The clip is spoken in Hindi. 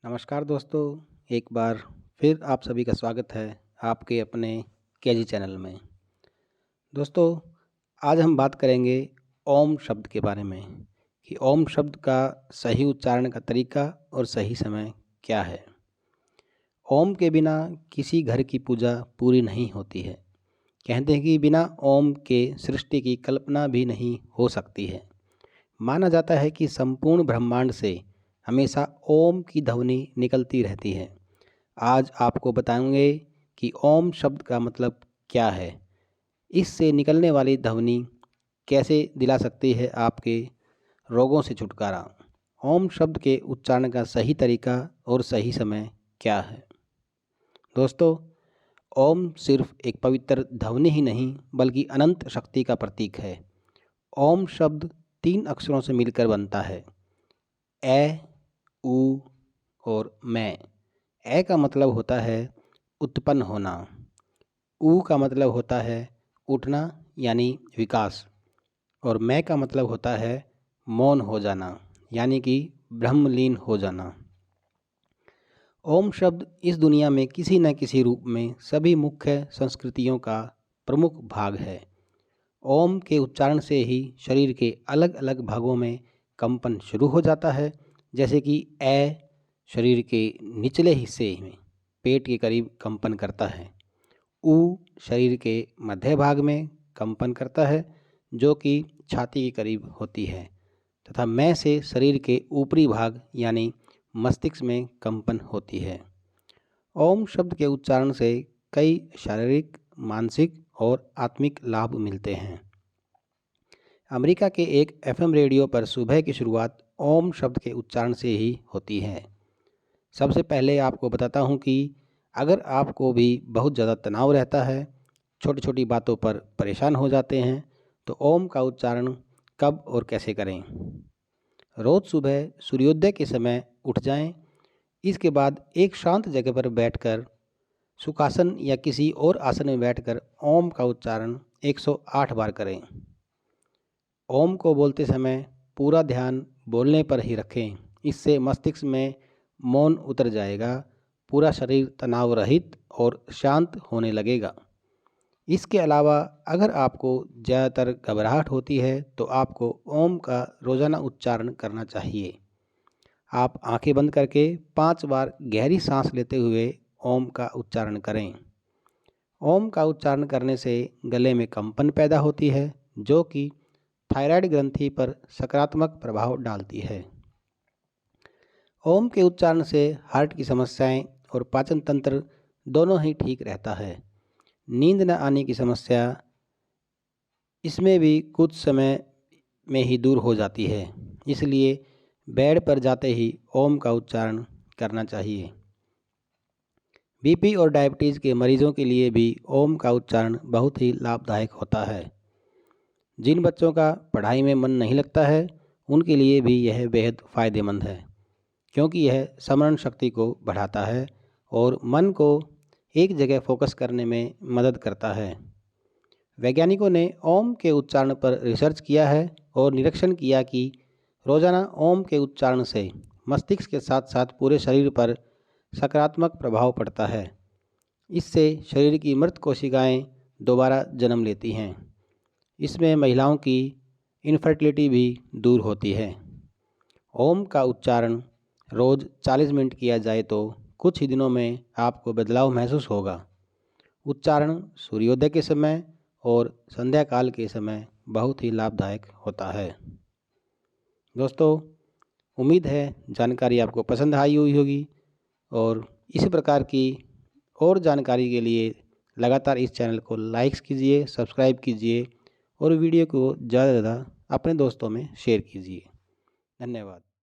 नमस्कार दोस्तों, एक बार फिर आप सभी का स्वागत है आपके अपने केजी चैनल में। दोस्तों, आज हम बात करेंगे ओम शब्द के बारे में कि ओम शब्द का सही उच्चारण का तरीका और सही समय क्या है। ओम के बिना किसी घर की पूजा पूरी नहीं होती है। कहते हैं कि बिना ओम के सृष्टि की कल्पना भी नहीं हो सकती है। माना जाता है कि संपूर्ण ब्रह्मांड से हमेशा ओम की ध्वनि निकलती रहती है। आज आपको बताएंगे कि ओम शब्द का मतलब क्या है, इससे निकलने वाली ध्वनि कैसे दिला सकती है आपके रोगों से छुटकारा। ओम शब्द के उच्चारण का सही तरीका और सही समय क्या है। दोस्तों, ओम सिर्फ एक पवित्र ध्वनि ही नहीं बल्कि अनंत शक्ति का प्रतीक है। ओम शब्द 3 अक्षरों से मिलकर बनता है, ए, उ और मैं। ए का मतलब होता है उत्पन्न होना, उ का मतलब होता है उठना यानी विकास, और मैं का मतलब होता है मौन हो जाना यानी कि ब्रह्मलीन हो जाना। ओम शब्द इस दुनिया में किसी न किसी रूप में सभी मुख्य संस्कृतियों का प्रमुख भाग है। ओम के उच्चारण से ही शरीर के अलग अलग भागों में कंपन शुरू हो जाता है, जैसे कि ए शरीर के निचले हिस्से में पेट के करीब कंपन करता है, उ शरीर के मध्य भाग में कंपन करता है जो कि छाती के करीब होती है, तथा मैं से शरीर के ऊपरी भाग यानी मस्तिष्क में कंपन होती है। ओम शब्द के उच्चारण से कई शारीरिक, मानसिक और आत्मिक लाभ मिलते हैं। अमेरिका के एक एफएम रेडियो पर सुबह की शुरुआत ओम शब्द के उच्चारण से ही होती है। सबसे पहले आपको बताता हूँ कि अगर आपको भी बहुत ज़्यादा तनाव रहता है, छोटी छोटी बातों पर परेशान हो जाते हैं, तो ओम का उच्चारण कब और कैसे करें। रोज़ सुबह सूर्योदय के समय उठ जाएं। इसके बाद एक शांत जगह पर बैठकर सुखासन या किसी और आसन में बैठकर ओम का उच्चारण 108 बार करें। ओम को बोलते समय पूरा ध्यान बोलने पर ही रखें। इससे मस्तिष्क में मौन उतर जाएगा, पूरा शरीर तनाव रहित और शांत होने लगेगा। इसके अलावा अगर आपको ज़्यादातर घबराहट होती है तो आपको ओम का रोज़ाना उच्चारण करना चाहिए। आप आंखें बंद करके 5 बार गहरी सांस लेते हुए ओम का उच्चारण करें। ओम का उच्चारण करने से गले में कंपन पैदा होती है जो कि थायराइड ग्रंथि पर सकारात्मक प्रभाव डालती है। ओम के उच्चारण से हार्ट की समस्याएं और पाचन तंत्र दोनों ही ठीक रहता है। नींद न आने की समस्या इसमें भी कुछ समय में ही दूर हो जाती है, इसलिए बेड पर जाते ही ओम का उच्चारण करना चाहिए। बीपी और डायबिटीज़ के मरीजों के लिए भी ओम का उच्चारण बहुत ही लाभदायक होता है। जिन बच्चों का पढ़ाई में मन नहीं लगता है, उनके लिए भी यह बेहद फ़ायदेमंद है, क्योंकि यह स्मरण शक्ति को बढ़ाता है और मन को एक जगह फोकस करने में मदद करता है। वैज्ञानिकों ने ओम के उच्चारण पर रिसर्च किया है और निरीक्षण किया कि रोज़ाना ओम के उच्चारण से मस्तिष्क के साथ साथ पूरे शरीर पर सकारात्मक प्रभाव पड़ता है। इससे शरीर की मृत कोशिकाएं दोबारा जन्म लेती हैं। इसमें महिलाओं की इनफर्टिलिटी भी दूर होती है। ओम का उच्चारण रोज़ 40 मिनट किया जाए तो कुछ ही दिनों में आपको बदलाव महसूस होगा। उच्चारण सूर्योदय के समय और संध्या काल के समय बहुत ही लाभदायक होता है। दोस्तों, उम्मीद है जानकारी आपको पसंद आई हुई होगी, और इसी प्रकार की और जानकारी के लिए लगातार इस चैनल को लाइक कीजिए, सब्सक्राइब कीजिए और वीडियो को ज़्यादा से ज़्यादा अपने दोस्तों में शेयर कीजिए। धन्यवाद।